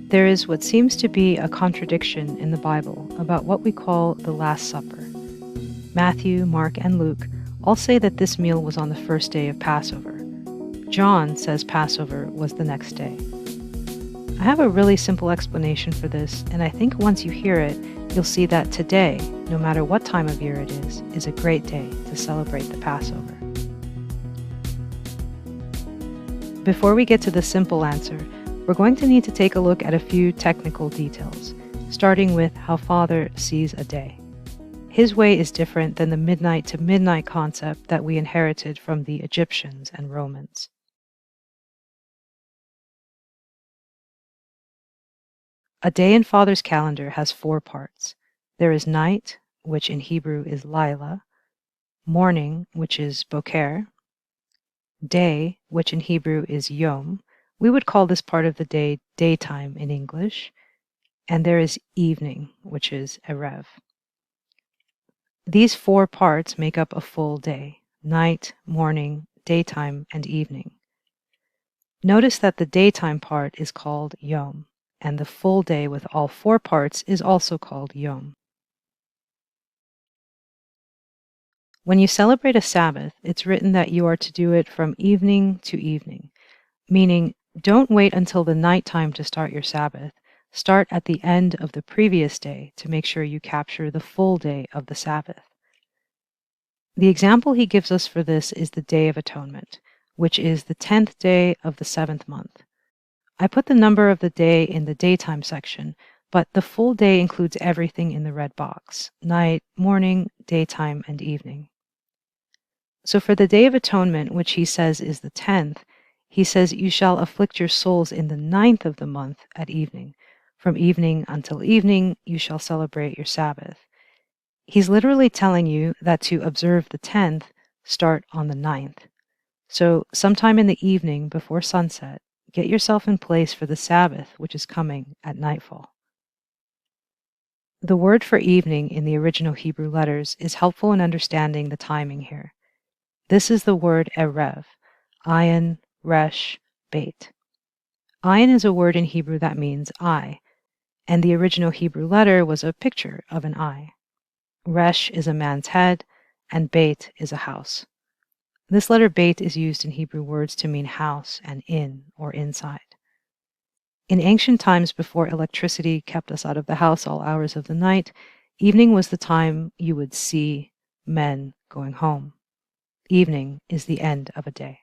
There is what seems to be a contradiction in the Bible about what we call the Last Supper. Matthew, Mark, and Luke all say that this meal was on the first day of Passover. John says Passover was the next day. I have a really simple explanation for this, and I think once you hear it, you'll see that today, no matter what time of year it is a great day to celebrate the Passover. Before we get to the simple answer, we're going to need to take a look at a few technical details, starting with how Father sees a day. His way is different than the midnight to midnight concept that we inherited from the Egyptians and Romans. A day in Father's calendar has 4 parts. There is night, which in Hebrew is Laila, morning, which is Boker, day, which in Hebrew is Yom. We would call this part of the day daytime in English. And there is evening, which is Erev. These 4 parts make up a full day: night, morning, daytime, and evening. Notice that the daytime part is called Yom, and the full day with all 4 parts is also called Yom. When you celebrate a Sabbath, it's written that you are to do it from evening to evening, meaning don't wait until the nighttime to start your Sabbath. Start at the end of the previous day to make sure you capture the full day of the Sabbath. The example he gives us for this is the Day of Atonement, which is the 10th day of the 7th month. I put the number of the day in the daytime section, but the full day includes everything in the red box: night, morning, daytime, and evening. So for the Day of Atonement, which he says is the 10th, he says, "You shall afflict your souls in the 9th of the month at evening. From evening until evening you shall celebrate your Sabbath." He's literally telling you that to observe the 10th, start on the 9th. So sometime in the evening before sunset, get yourself in place for the Sabbath, which is coming at nightfall. The word for evening in the original Hebrew letters is helpful in understanding the timing here. This is the word Erev, Ayin, Resh, Beit. Ayin is a word in Hebrew that means eye, and the original Hebrew letter was a picture of an eye. Resh is a man's head, and Beit is a house. This letter Beit is used in Hebrew words to mean house and in or inside. In ancient times, before electricity kept us out of the house all hours of the night, evening was the time you would see men going home. Evening is the end of a day.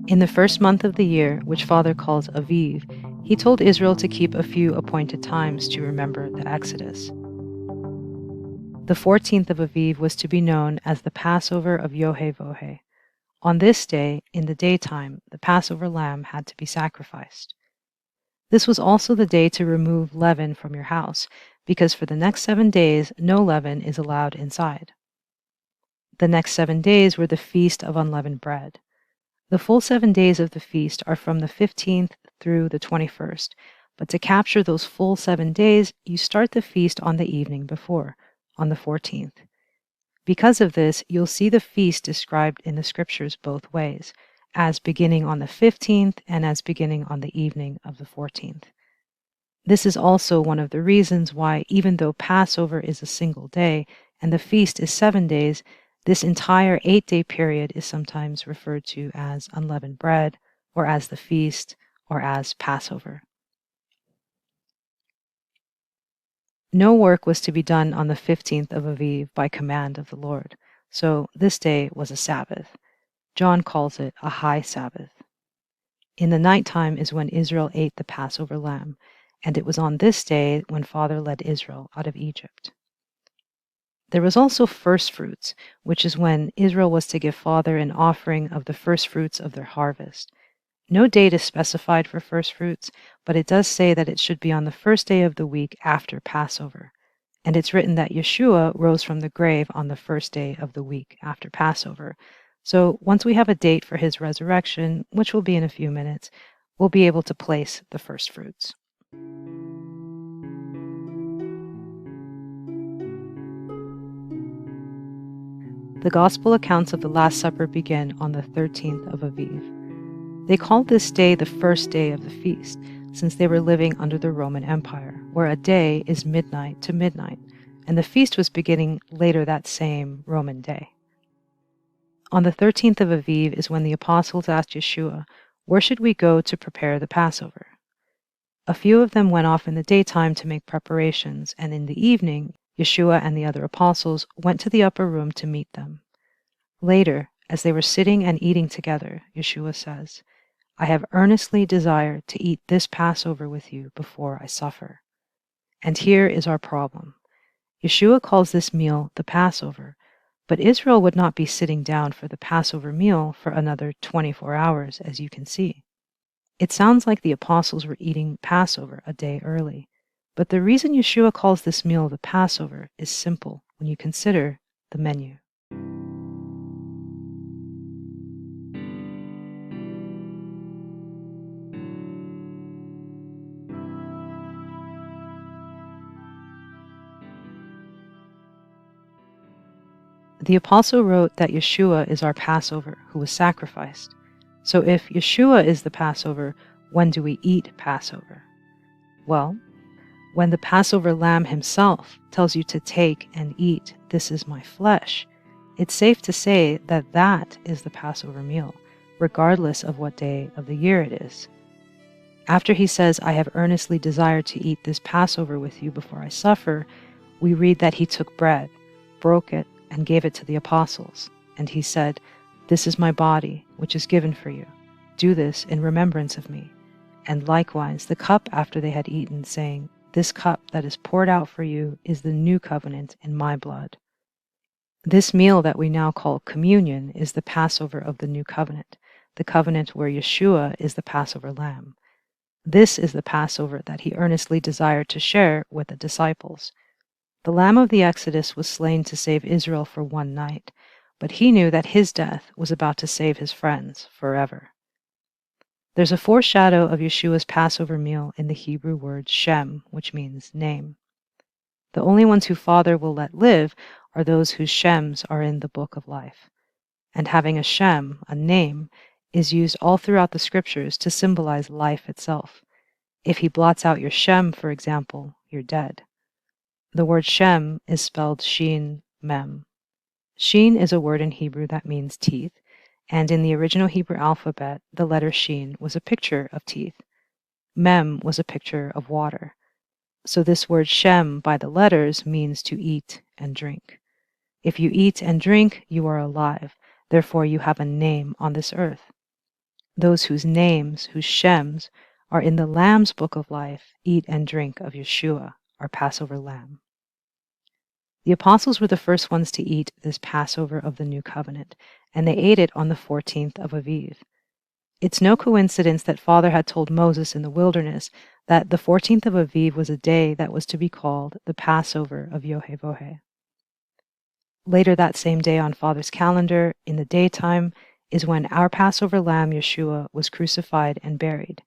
In the first month of the year, which Father calls Aviv, he told Israel to keep a few appointed times to remember the Exodus. The 14th of Aviv was to be known as the Passover of Yohevohe. On this day, in the daytime, the Passover lamb had to be sacrificed. This was also the day to remove leaven from your house, because for the next 7 days, no leaven is allowed inside. The next 7 days were the Feast of Unleavened Bread. The full 7 days of the feast are from the 15th through the 21st, but to capture those full 7 days, you start the feast on the evening before, on the 14th. Because of this, you'll see the feast described in the scriptures both ways, as beginning on the 15th and as beginning on the evening of the 14th. This is also one of the reasons why, even though Passover is a single day and the feast is 7 days, this entire 8-day period is sometimes referred to as unleavened bread, or as the feast, or as Passover. No work was to be done on the 15th of Aviv by command of the Lord, so this day was a Sabbath. John calls it a high Sabbath. In the nighttime is when Israel ate the Passover lamb, and it was on this day when Father led Israel out of Egypt. There was also first fruits, which is when Israel was to give Father an offering of the first fruits of their harvest. No date is specified for first fruits, but it does say that it should be on the first day of the week after Passover. And it's written that Yeshua rose from the grave on the first day of the week after Passover. So once we have a date for his resurrection, which will be in a few minutes, we'll be able to place the first fruits. The Gospel accounts of the Last Supper begin on the 13th of Aviv. They called this day the first day of the feast, since they were living under the Roman Empire, where a day is midnight to midnight, and the feast was beginning later that same Roman day. On the 13th of Aviv is when the apostles asked Yeshua, "Where should we go to prepare the Passover?" A few of them went off in the daytime to make preparations, and in the evening, Yeshua and the other apostles went to the upper room to meet them. Later, as they were sitting and eating together, Yeshua says, "I have earnestly desired to eat this Passover with you before I suffer." And here is our problem. Yeshua calls this meal the Passover, but Israel would not be sitting down for the Passover meal for another 24 hours, as you can see. It sounds like the apostles were eating Passover a day early, but the reason Yeshua calls this meal the Passover is simple when you consider the menu. The apostle wrote that Yeshua is our Passover who was sacrificed. So if Yeshua is the Passover, when do we eat Passover? Well, when the Passover lamb himself tells you to take and eat, "This is my flesh," it's safe to say that that is the Passover meal, regardless of what day of the year it is. After he says, "I have earnestly desired to eat this Passover with you before I suffer," we read that he took bread, broke it, and gave it to the apostles. And he said, "This is my body, which is given for you. Do this in remembrance of me." And likewise the cup after they had eaten, saying, "This cup that is poured out for you is the new covenant in my blood." This meal that we now call communion is the Passover of the new covenant, the covenant where Yeshua is the Passover lamb. This is the Passover that he earnestly desired to share with the disciples. The Lamb of the Exodus was slain to save Israel for one night, but he knew that his death was about to save his friends forever. There's a foreshadow of Yeshua's Passover meal in the Hebrew word Shem, which means name. The only ones who Father will let live are those whose Shems are in the book of life. And having a Shem, a name, is used all throughout the scriptures to symbolize life itself. If he blots out your Shem, for example, you're dead. The word Shem is spelled Shin Mem. Shin is a word in Hebrew that means teeth, and in the original Hebrew alphabet, the letter Shin was a picture of teeth. Mem was a picture of water. So this word Shem by the letters means to eat and drink. If you eat and drink, you are alive. Therefore you have a name on this earth. Those whose names, whose Shems, are in the Lamb's book of life, eat and drink of Yeshua, our Passover lamb. The apostles were the first ones to eat this Passover of the New Covenant, and they ate it on the 14th of Aviv. It's no coincidence that Father had told Moses in the wilderness that the 14th of Aviv was a day that was to be called the Passover of Yohevohe. Later that same day on Father's calendar, in the daytime, is when our Passover lamb Yeshua was crucified and buried,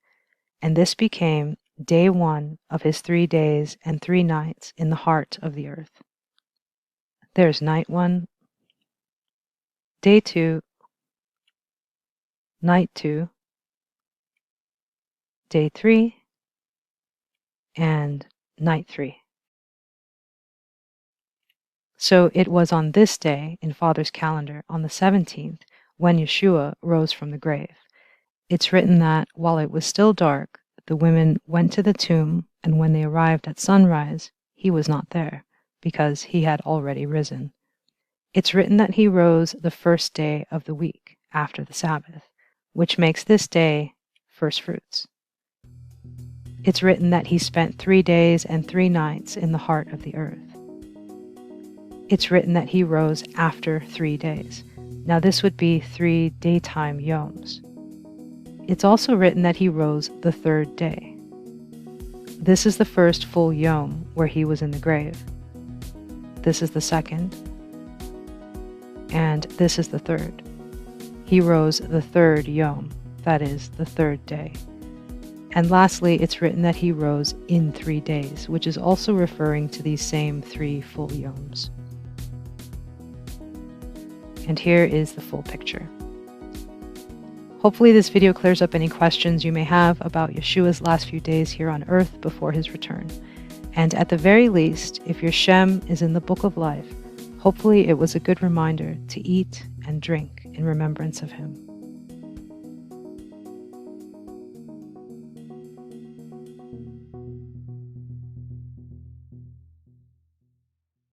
and this became day 1 of his 3 days and 3 nights in the heart of the earth. There's night 1, day 2, night 2, day 3, and night 3. So it was on this day in Father's calendar, on the 17th, when Yeshua rose from the grave. It's written that while it was still dark, the women went to the tomb, and when they arrived at sunrise, he was not there, because he had already risen. It's written that he rose the first day of the week, after the Sabbath, which makes this day first fruits. It's written that he spent 3 days and 3 nights in the heart of the earth. It's written that he rose after 3 days. Now this would be 3 daytime yoms. It's also written that he rose the 3rd day. This is the first full yom where he was in the grave. This is the 2nd. And this is the 3rd. He rose the 3rd yom, that is, the 3rd day. And lastly, it's written that he rose in 3 days, which is also referring to these same 3 full yoms. And here is the full picture. Hopefully this video clears up any questions you may have about Yeshua's last few days here on earth before his return. And at the very least, if your Shem is in the book of life, hopefully it was a good reminder to eat and drink in remembrance of him.